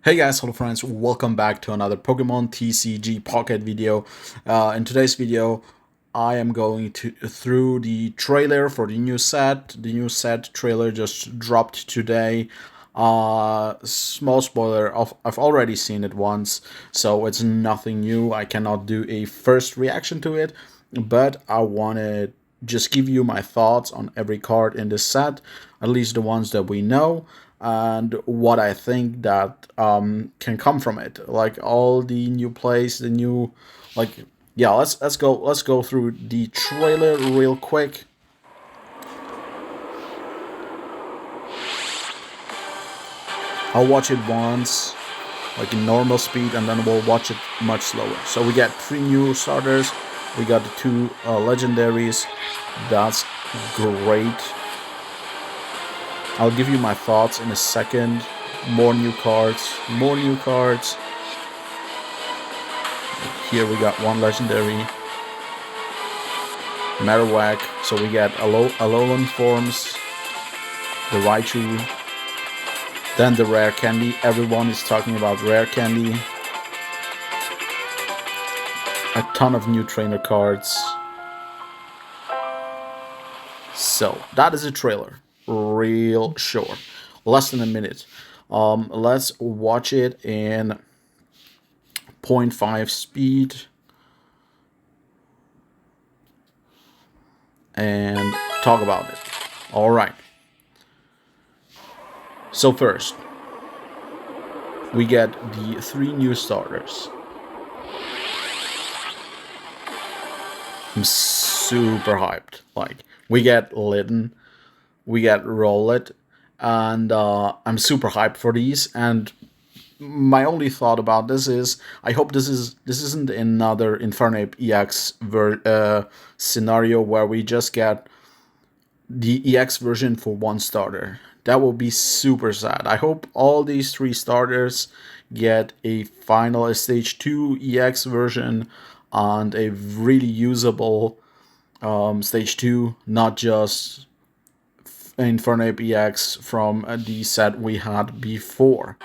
Hey guys, hello friends, welcome back to another Pokemon TCG Pocket video. In today's video, I am going through the trailer for the new set. The new set trailer just dropped today. Small spoiler, I've already seen it once, so it's nothing new. I cannot do a first reaction to it, but I want to just give you my thoughts on every card in this set, at least the ones that we know, and what I think that can come from it. Like all the new plays, the new, like, yeah. Let's go through the trailer real quick. I'll watch it once, like in normal speed, and then we'll watch it much slower. So we got 3 new starters. We got the 2 legendaries. That's great. I'll give you my thoughts in a second. More new cards. More new cards. Here we got 1 legendary. Marowak. So we got Alolan forms. The Raichu. Then the rare candy. Everyone is talking about rare candy. A ton of new trainer cards. So that is a trailer. Real short. Less than a minute. Let's watch it in 0.5 speed. And talk about it. Alright. So first, we get the 3 new starters. I'm super hyped. Like, we get Litten, we get Rowlet, and I'm super hyped for these. And my only thought about this is, I hope this isn't another Infernape EX scenario where we just get the EX version for 1 starter. That will be super sad. I hope all these 3 starters get a stage 2 EX version and a really usable stage 2, not just Infernape EX from the set we had before.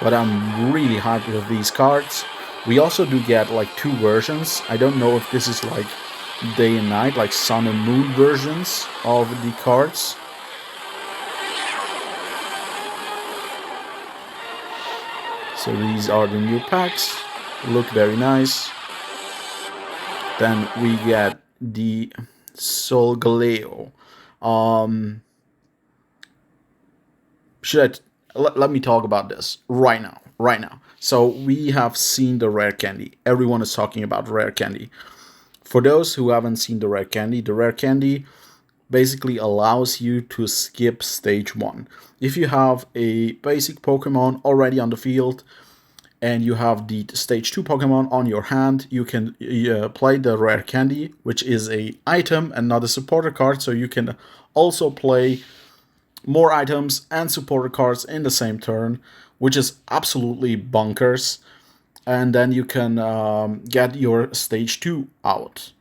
But I'm really hyped with these cards. We also do get like 2 versions. I don't know if this is like day and night, like sun and moon versions of the cards. So these are the new packs. Look very nice. Then we get the Solgaleo. Let me talk about this right now. So we have seen the rare candy. Everyone is talking about rare candy. For those who haven't seen the rare candy basically allows you to skip stage 1. If you have a basic Pokemon already on the field and you have the stage 2 Pokemon on your hand, you can play the rare candy, which is a item and not a supporter card, so you can also play more items and supporter cards in the same turn, which is absolutely bonkers. And then you can get your stage 2 out.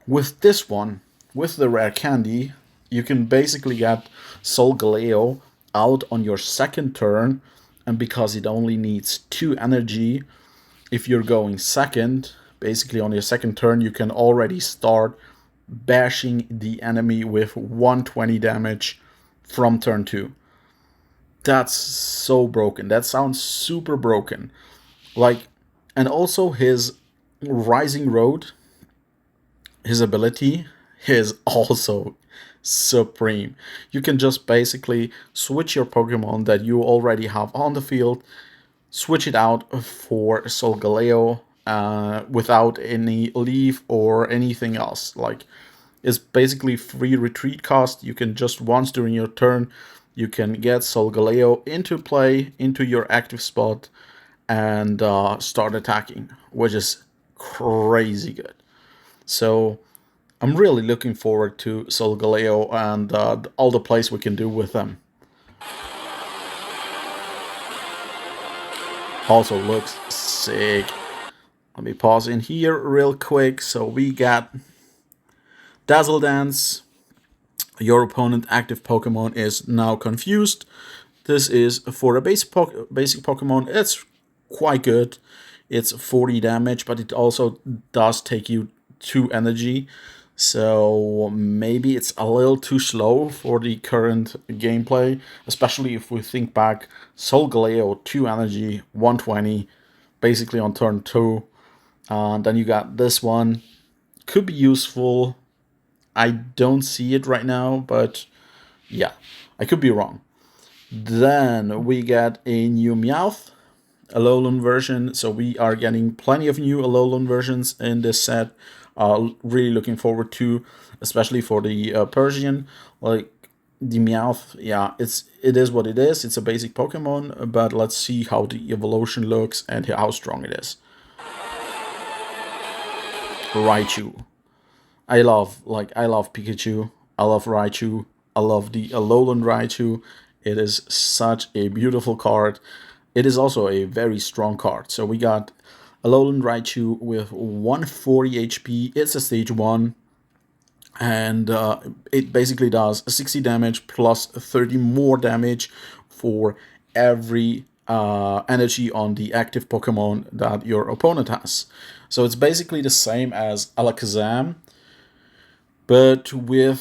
With this one, with the rare candy, you can basically get Solgaleo out on your second turn, and because it only needs 2 energy, if you're going second, basically on your second turn, you can already start bashing the enemy with 120 damage from turn 2. That's so broken. That sounds super broken. Like, and also his Rising Road, his ability is also supreme. You can just basically switch your Pokemon that you already have on the field, switch it out for Solgaleo without any leave or anything else. Like, it's basically free retreat cost. You can just once during your turn, you can get Solgaleo into play, into your active spot, and start attacking, which is crazy good. So I'm really looking forward to Solgaleo and all the plays we can do with them. Also looks sick. Let me pause in here real quick. So we got Dazzle Dance. Your opponent active Pokemon is now confused. This is for a basic Pokemon. It's quite good. It's 40 damage, but it also does take you 2 energy. So maybe it's a little too slow for the current gameplay, especially if we think back. Solgaleo 2 energy, 120, basically on turn 2. Then you got this one. Could be useful. I don't see it right now, but yeah, I could be wrong. Then we get a new Meowth, Alolan version. So we are getting plenty of new Alolan versions in this set. Really looking forward to, especially for the Persian. Like the Meowth, yeah, it is what it is. It's a basic Pokemon, but let's see how the evolution looks and how strong it is. Raichu. I love Pikachu. I love Raichu. I love the Alolan Raichu. It is such a beautiful card. It is also a very strong card. So we got Alolan Raichu with 140 HP. It's a stage 1. And it basically does 60 damage plus 30 more damage for every energy on the active Pokemon that your opponent has. So it's basically the same as Alakazam, but with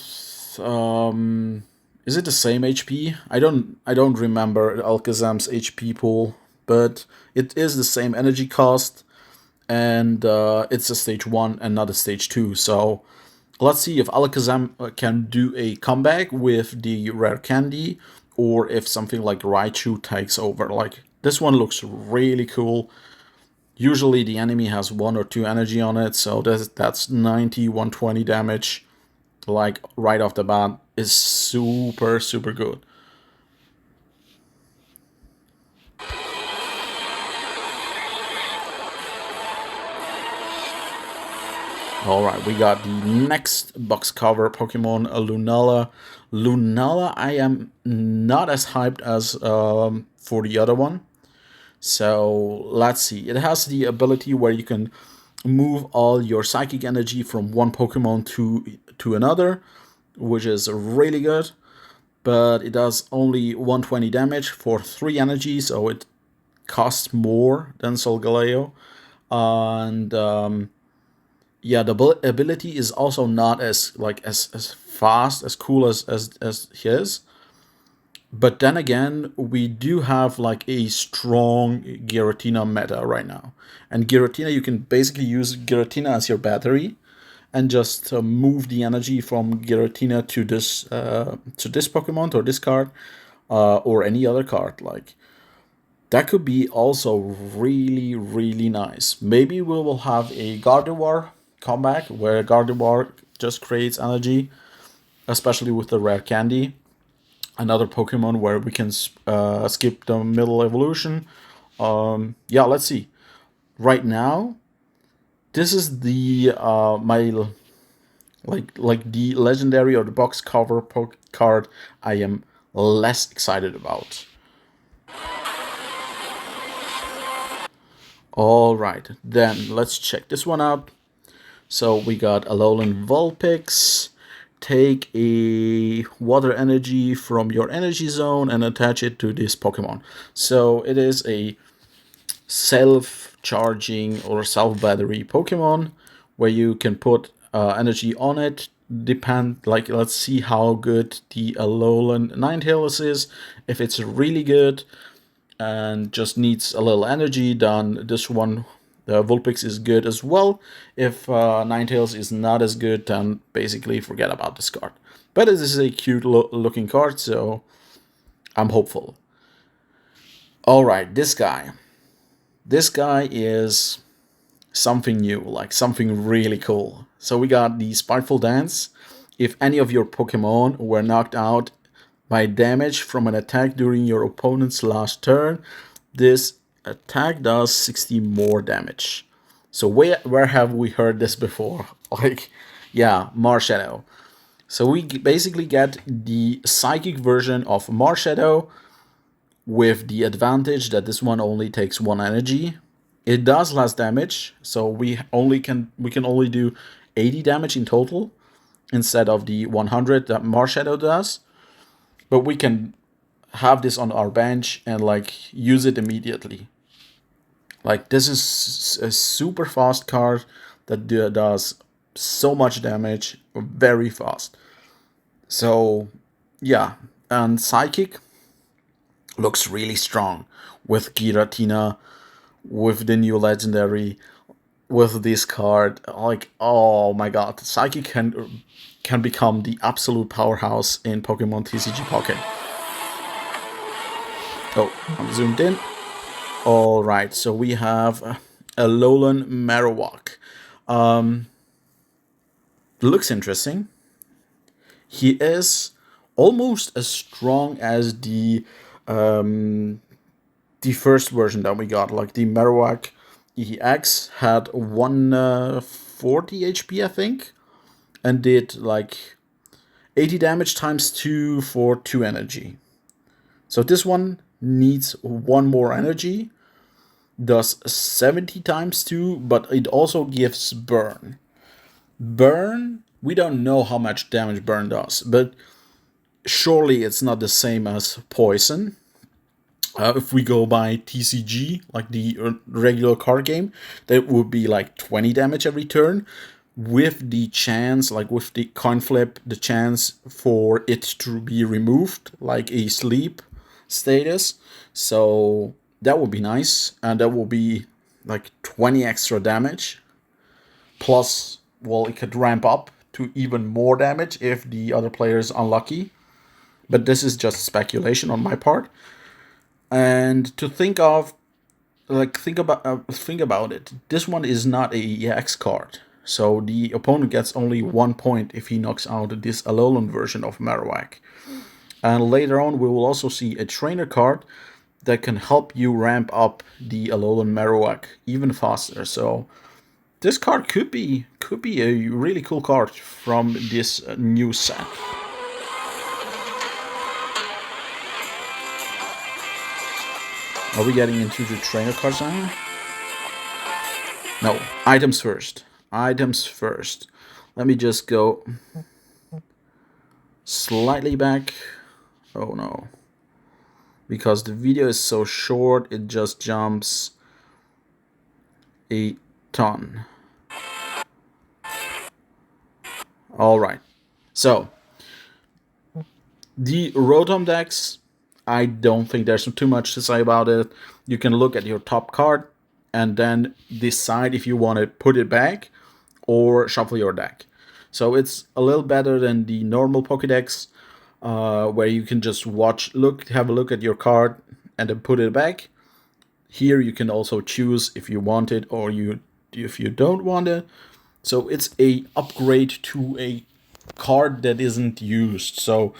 is it the same HP? I don't remember Alakazam's HP pool, but it is the same energy cost, and it's a stage 1 and not a stage 2. So let's see if Alakazam can do a comeback with the rare candy, or if something like Raichu takes over. Like this one looks really cool. Usually the enemy has 1 or 2 energy on it, so that's 90, 120 damage, like right off the bat, is super, super good. Alright, we got the next box cover Pokemon, Lunala. Lunala, I am not as hyped as for the other one. So let's see. It has the ability where you can move all your psychic energy from one Pokemon to another, which is really good. But it does only 120 damage for 3 energy, so it costs more than Solgaleo. And yeah, the ability is also not as fast, as cool as his. But then again, we do have like a strong Giratina meta right now. And Giratina, you can basically use Giratina as your battery and just move the energy from Giratina to this Pokemon or this card or any other card. Like that could be also really, really nice. Maybe we will have a Gardevoir comeback where Gardevoir just creates energy, especially with the rare candy. Another Pokemon where we can skip the middle evolution. Yeah, let's see. Right now, this is the my like the legendary or the box cover card I am less excited about. All right, then let's check this one out. So we got Alolan Vulpix. Take a water energy from your energy zone and attach it to this Pokemon. So it is a self-charging or self-battery Pokemon where you can put energy on it. Let's see how good the Alolan Ninetales is. If it's really good and just needs a little energy, then this one, the Vulpix, is good as well. If Ninetales is not as good, then basically forget about this card. But this is a cute looking card, so I'm hopeful. Alright, this guy. This guy is something new, like something really cool. So we got the Spiteful Dance. If any of your Pokemon were knocked out by damage from an attack during your opponent's last turn, this attack does 60 more damage. So where have we heard this before? Like, yeah, Marshadow. So we basically get the psychic version of Marshadow with the advantage that this one only takes 1 energy. It does less damage, so we can only do 80 damage in total instead of the 100 that Marshadow does. But we can have this on our bench and like use it immediately. Like this is a super fast card that does so much damage very fast. So yeah, and Psychic looks really strong with Giratina, with the new legendary, with this card. Like, oh my god, Psychic can become the absolute powerhouse in Pokemon TCG Pocket. Oh, I'm zoomed in. All right, so we have a Alolan Marowak. Looks interesting. He is almost as strong as the first version that we got. Like the Marowak EX had 140 HP, I think, and did like 80 damage times 2 for 2 energy. So this one needs 1 more energy, does 70 times 2, but it also gives burn. Burn, we don't know how much damage burn does, but surely it's not the same as poison. If we go by TCG, like the regular card game, that would be like 20 damage every turn, with the chance, like with the coin flip, the chance for it to be removed, like a sleep status. So that would be nice, and that will be like 20 extra damage. Plus, well, it could ramp up to even more damage if the other player is unlucky. But this is just speculation on my part. And to think of, like, think about it. This one is not a EX card, so the opponent gets only 1 point if he knocks out this Alolan version of Marowak. And later on, we will also see a trainer card that can help you ramp up the Alolan Marowak even faster. So this card could be a really cool card from this new set. Are we getting into the trainer cards now? No, items first. Items first. Let me just go slightly back. Oh no. Because the video is so short, it just jumps a ton. Alright. So, the Rotom decks, I don't think there's too much to say about it. You can look at your top card and then decide if you want to put it back or shuffle your deck. So it's a little better than the normal Pokédex, where you can just have a look at your card and then put it back. Here you can also choose if you want it or if you don't want it. So it's a upgrade to a card that isn't used. So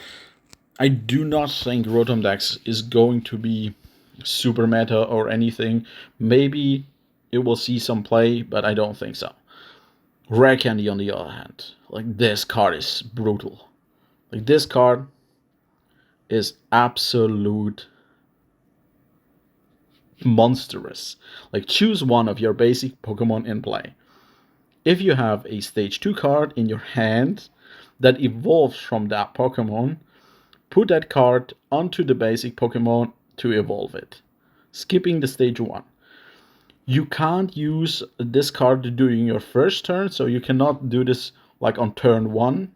I do not think Rotom Dex is going to be super meta or anything. Maybe it will see some play, but I don't think so. Rare Candy, on the other hand, like this card is brutal. Like this card is absolute monstrous. Like choose one of your basic Pokemon in play. If you have a stage 2 card in your hand that evolves from that Pokemon, put that card onto the basic Pokemon to evolve it, skipping the stage 1. You can't use this card during your first turn, so you cannot do this like on turn 1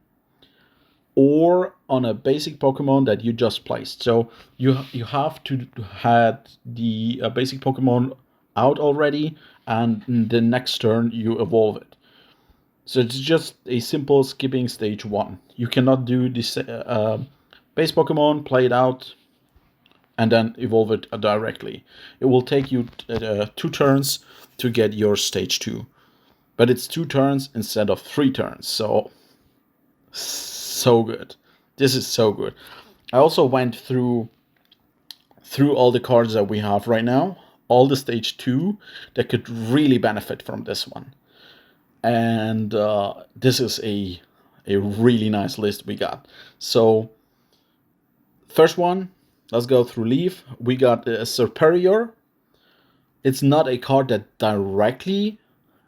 or on a basic Pokemon that you just placed. So you have to have the basic Pokemon out already, and the next turn you evolve it. So it's just a simple skipping stage 1. You cannot do this base Pokemon, play it out, and then evolve it directly. It will take you 2 turns to get your stage 2. But it's 2 turns instead of 3 turns. So good. This is so good. I also went through all the cards that we have right now, all the stage 2 that could really benefit from this one. And this is a really nice list we got. So first one, let's go through Leaf. We got Superior. It's not a card that directly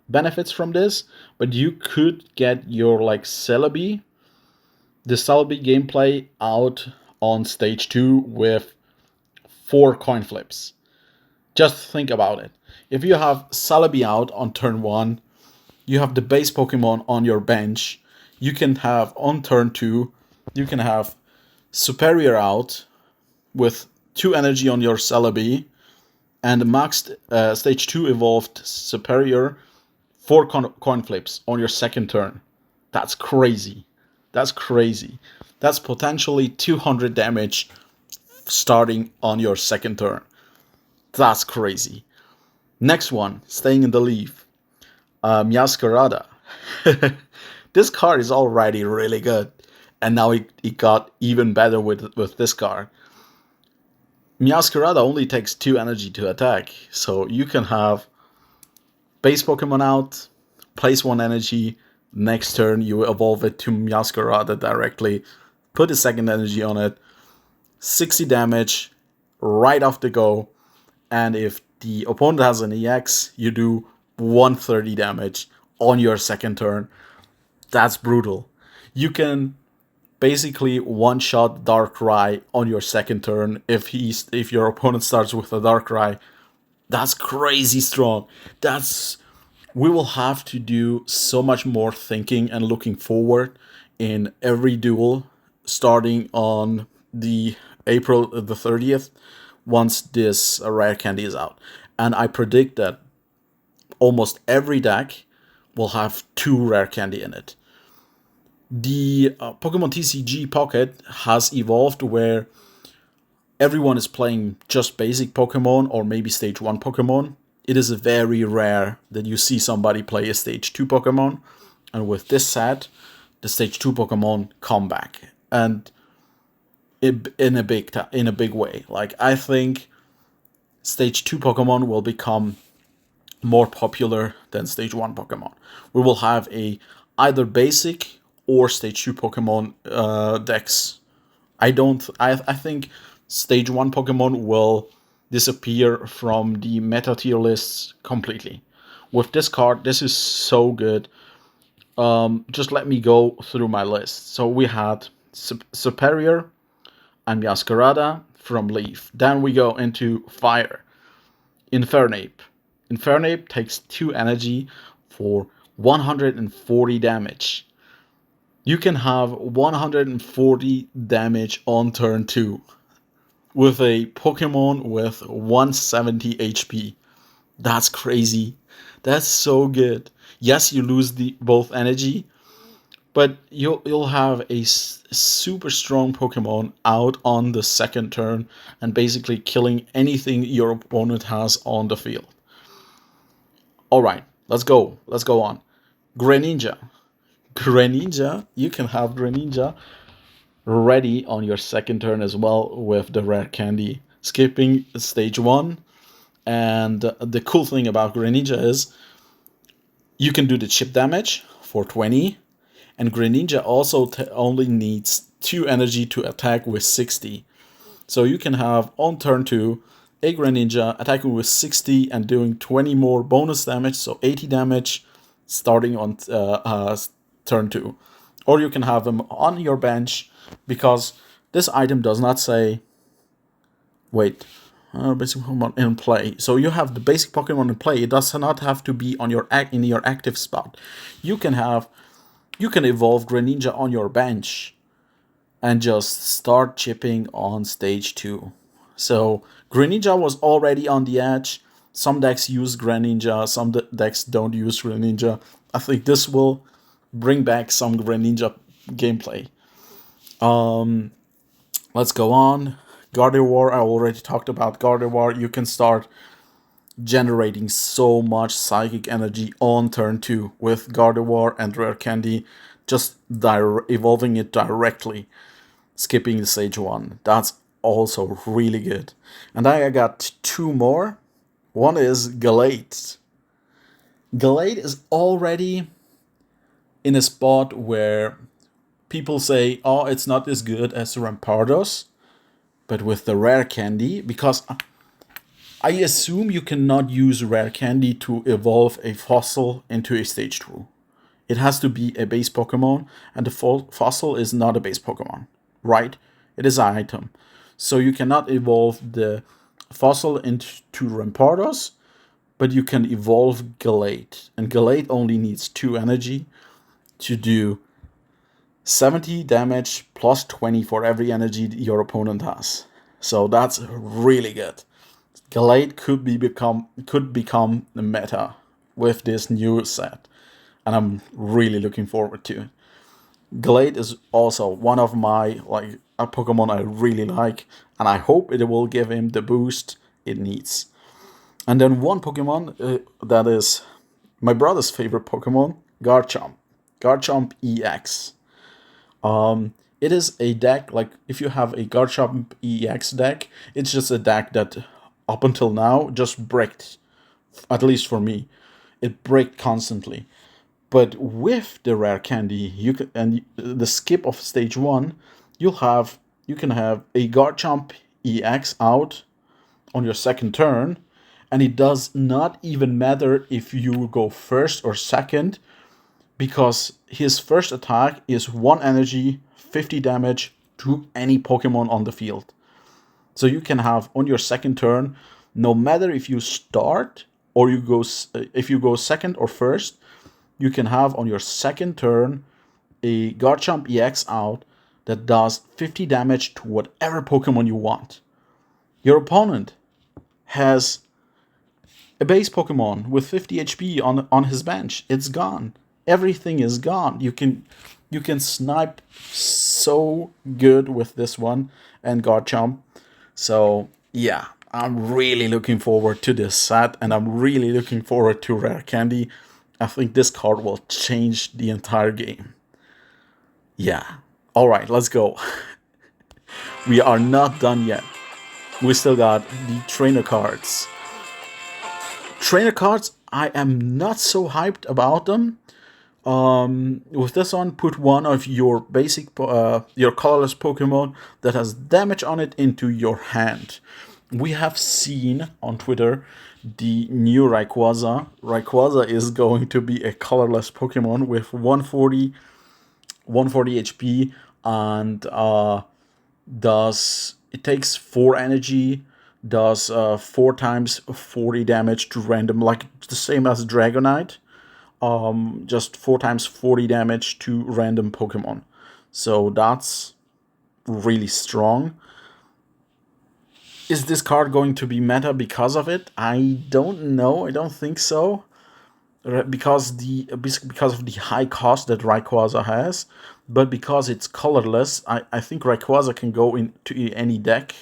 benefits from this, but you could get your like Celebi, the Celebi gameplay out on stage 2 with 4 coin flips. Just think about it. If you have Celebi out on turn 1, you have the base Pokemon on your bench, you can have on turn 2, you can have Superior out with 2 energy on your Celebi, and maxed stage 2 evolved Superior 4 coin flips on your second turn. That's crazy. That's crazy. That's potentially 200 damage starting on your second turn. That's crazy. Next one, staying in the leaf. Meowscarada. This card is already really good. And now it got even better with this card. Meowscarada only takes 2 energy to attack. So you can have base Pokemon out, place 1 energy, next turn you evolve it to Meowscarada directly, put a second energy on it, 60 damage right off the go, and if the opponent has an EX, you do 130 damage on your second turn. That's brutal. You can basically one-shot Darkrai on your second turn if your opponent starts with a Darkrai. That's crazy strong. We will have to do so much more thinking and looking forward in every duel starting on the April the 30th once this rare candy is out. And I predict that almost every deck will have 2 rare candy in it. The Pokemon TCG Pocket has evolved where everyone is playing just basic Pokemon or maybe stage 1 Pokemon. It is very rare that you see somebody play a stage 2 Pokemon. And with this set, the stage 2 Pokemon come back. And in a big way. Like, I think stage 2 Pokemon will become more popular than stage 1 Pokemon. We will have either basic or stage 2 Pokemon decks. I think stage 1 Pokemon will disappear from the meta tier lists completely. With this card, this is so good. Just let me go through my list. So we had Superior and Meowscarada from Leaf. Then we go into Fire. Infernape. Infernape takes 2 energy for 140 damage. You can have 140 damage on turn 2 with a Pokemon with 170 HP. That's crazy. That's so good. Yes, you lose both energy, but you'll have a super strong Pokemon out on the second turn and basically killing anything your opponent has on the field. All right, let's go. Let's go on. Greninja. Greninja, you can have Greninja ready on your second turn as well with the rare candy, skipping stage 1. And the cool thing about Greninja is you can do the chip damage for 20, and Greninja also only needs 2 energy to attack with 60. So you can have on turn 2 a Greninja attacking with 60 and doing 20 more bonus damage, so 80 damage starting on turn 2. Or you can have them on your bench, because this item does not say, wait, basic Pokemon in play. So you have the basic Pokemon in play. It does not have to be on your in your active spot. You can evolve Greninja on your bench and just start chipping on stage 2. So Greninja was already on the edge. Some decks use Greninja, some decks don't use Greninja. I think this will bring back some Greninja gameplay. Let's go on. Gardevoir, I already talked about Gardevoir. You can start generating so much psychic energy on turn 2 with Gardevoir and Rare Candy, just evolving it directly, skipping the stage 1. That's also really good. And I got 2 more. One is Galate. Galate is already in a spot where people say, oh, it's not as good as Rampardos, but with the rare candy, because I assume you cannot use rare candy to evolve a fossil into a stage 2. It has to be a base Pokemon, and the fossil is not a base Pokemon, right? It is an item. So you cannot evolve the fossil into Rampardos, but you can evolve Gallade. And Gallade only needs 2 energy to do 70 damage plus 20 for every energy your opponent has. So that's really good. Gallade could become the meta with this new set, and I'm really looking forward to it. Gallade is also one of my a Pokemon I really like, and I hope it will give him the boost it needs. And then one Pokemon that is my brother's favorite Pokemon, Garchomp. Garchomp EX. It is a deck, like if you have a Garchomp EX deck, it's just a deck that up until now just bricked, at least for me. It bricked constantly. But with the rare candy, you can, and the skip of stage 1, you can have a Garchomp EX out on your second turn, and it does not even matter if you go first or second, because his first attack is 1 energy, 50 damage to any Pokemon on the field. So you can have on your second turn, no matter if you start or if you go second or first, you can have on your second turn a Garchomp EX out that does 50 damage to whatever Pokemon you want. Your opponent has a base Pokemon with 50 HP on his bench. It's gone. Everything is gone. You can snipe so good with this one and Garchomp. So yeah, I'm really looking forward to this set, and I'm really looking forward to Rare Candy. I think this card will change the entire game. Yeah. All right, let's go. We are not done yet. We still got the trainer cards. Trainer cards, I am not so hyped about them. With this one, put one of your your colorless Pokemon that has damage on it into your hand. We have seen on Twitter the new Rayquaza. Rayquaza is going to be a colorless Pokemon with 140 HP, and it takes 4 energy, does 4 times 40 damage to random, like the same as Dragonite. Just 4 times 40 damage to random Pokemon. So that's really strong. Is this card going to be meta because of it? I don't know. I don't think so. Because of the high cost that Rayquaza has, but because it's colorless, I think Rayquaza can go into any deck,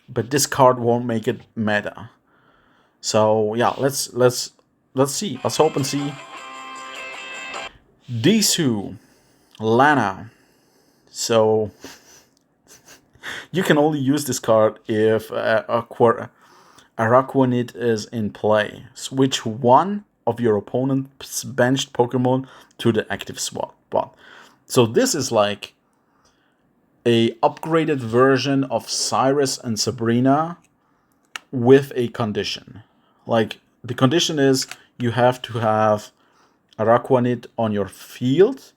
but this card won't make it meta. So yeah, let's see. Let's hope and see. Disu, Lana. So you can only use this card if Araquanid is in play. Switch one of your opponent's benched Pokemon to the active spot. So this is like a upgraded version of Cyrus and Sabrina with a condition. Like, the condition is you have to have Araquanid on your field,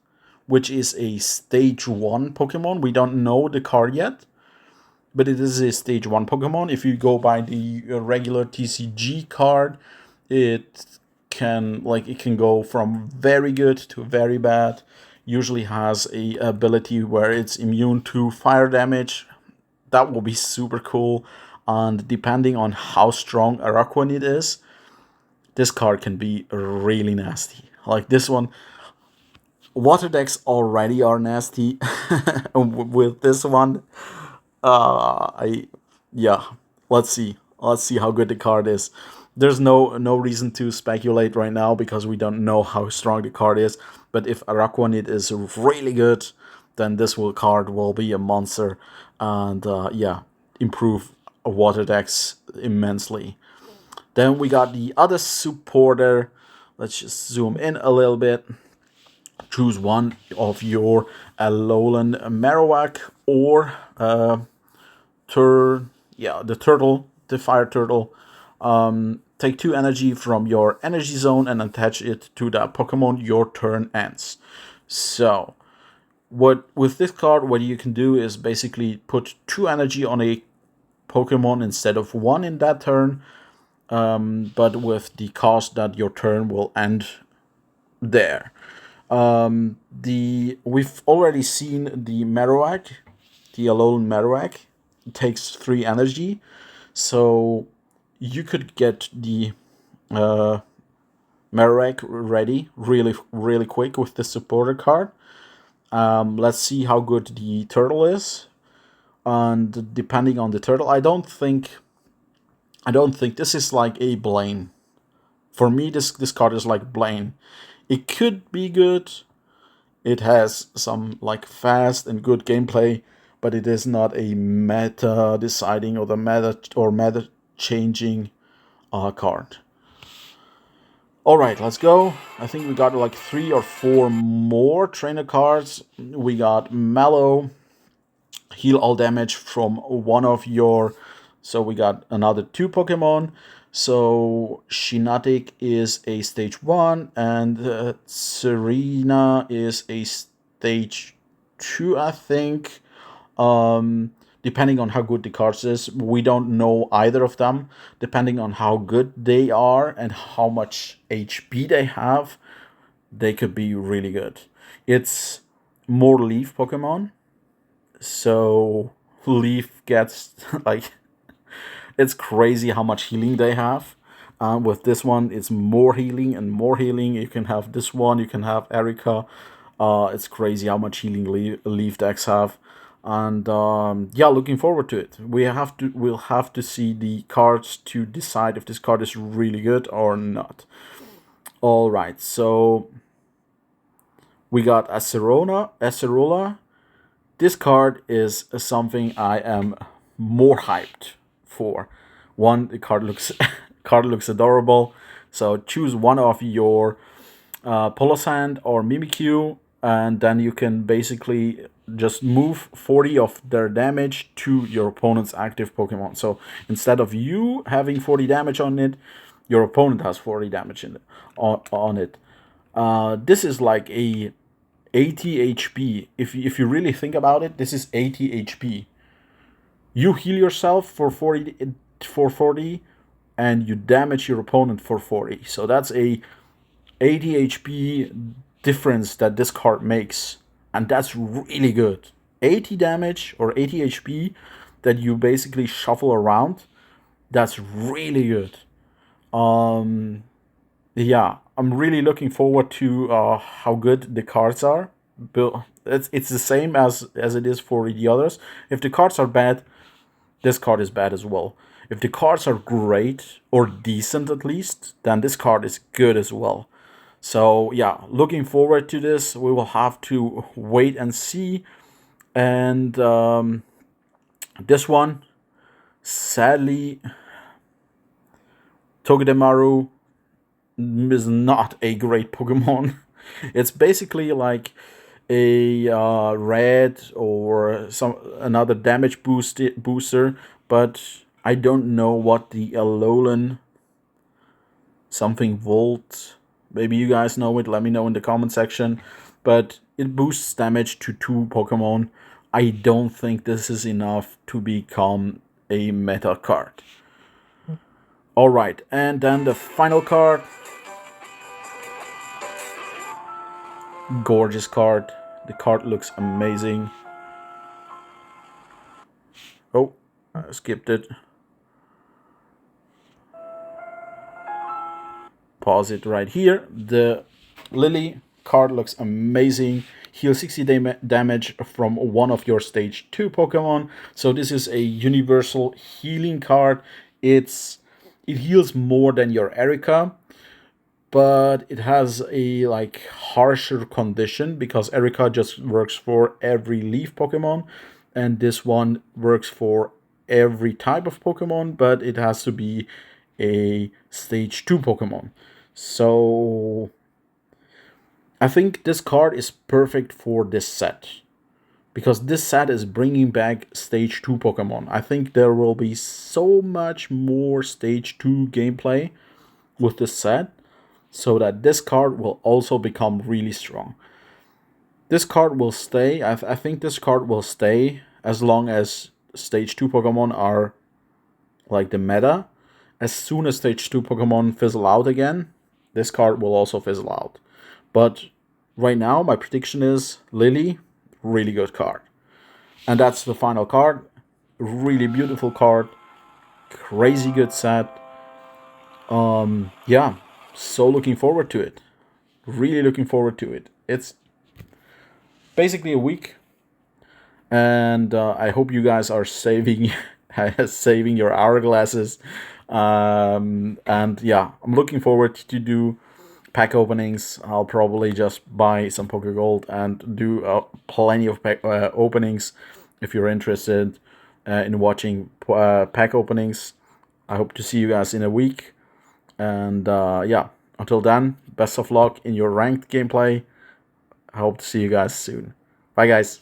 which is a stage 1 Pokemon. We don't know the card yet, but it is a stage 1 Pokemon. If you go by the regular TCG card, it can go from very good to very bad. Usually has a ability where it's immune to fire damage. That will be super cool. And depending on how strong Araquanid is, this card can be really nasty. Like this one, water decks already are nasty. With this one, let's see how good the card is. There's no reason to speculate right now because we don't know how strong the card is. But if Araquanid is really good, then this card will be a monster, and improve water decks immensely. Then we got the other supporter. Let's just zoom in a little bit. Choose one of your Alolan Marowak or the fire turtle. Take 2 energy from your energy zone and attach it to that Pokemon your turn ends. So What with this card, what you can do is basically put 2 energy on a Pokemon instead of 1 in that turn, but with the cost that your turn will end there. We've already seen the Marowak, the Alolan Marowak. It takes 3 energy, so you could get the Marowak ready really quick with the supporter card. Let's see how good the turtle is, and depending on the turtle, I don't think this is like a Blaine. For me, this card is like Blaine. It could be good. It has some like fast and good gameplay, but it is not a meta deciding or the meta changing card. All right, let's go. I think we got like 3 or 4 more trainer cards. We got Mallow, heal all damage from one of your. So we got another 2 Pokemon. So Shiinotic is a stage 1 and Serena is a stage 2, I think. Depending on how good the cards is, we don't know either of them. Depending on how good they are and how much HP they have, they could be really good. It's more Leaf Pokemon, so Leaf gets like it's crazy how much healing they have. With this one, it's more healing and more healing. You can have this one, you can have Erica. It's crazy how much healing Leaf decks have, and yeah, looking forward to it. We'll have to see the cards to decide if this card is really good or not. All right, so we got Acerola. This card is something I am more hyped for. One, the card looks card looks adorable. So choose one of your Polosand or Mimikyu, and then you can basically just move 40 of their damage to your opponent's active Pokemon. So instead of you having 40 damage on it, your opponent has 40 damage on it. This is like a 80 HP. If you really think about it, this is 80 HP. You heal yourself for 40 and you damage your opponent for 40. So that's a 80 HP difference that this card makes, and that's really good. 80 damage or 80 HP that you basically shuffle around. That's really good. Yeah, I'm really looking forward to how good the cards are. It's the same as it is for the others. If the cards are bad, this card is bad as well. If the cards are great or decent at least, then this card is good as well. So yeah, looking forward to this. We will have to wait and see. And this one, sadly, Togedemaru is not a great Pokemon. It's basically like a red or some another damage booster, but I don't know what the Alolan something Volt. Maybe you guys know it. Let me know in the comment section. But it boosts damage to 2 Pokemon. I don't think this is enough to become a meta card. All right, and then the final card. Gorgeous card. The card looks amazing. Oh, I skipped it. Pause it right here. The Lily card looks amazing. Heal 60 damage from one of your stage 2 Pokemon. So this is a universal healing card. It heals more than your Erica, but it has a like harsher condition because Erica just works for every leaf Pokemon, and this one works for every type of Pokemon, but it has to be a stage 2 Pokemon. So I think this card is perfect for this set, because this set is bringing back stage 2 Pokemon. I think there will be so much more stage 2 gameplay with this set, so that this card will also become really strong. This card will stay. I think this card will stay as long as Stage 2 Pokemon are like the meta. As soon as Stage 2 Pokemon fizzle out again, this card will also fizzle out. But right now, my prediction is Lily, really good card. And that's the final card. Really beautiful card. Crazy good set. Yeah, so looking forward to it. Really looking forward to it. It's basically a week, and I hope you guys are saving saving your hourglasses. And yeah, I'm looking forward to do pack openings. I'll probably just buy some Pokegold and do plenty of pack openings. If you're interested in watching pack openings, I hope to see you guys in a week. And yeah, until then, best of luck in your ranked gameplay. I hope to see you guys soon. Bye, guys.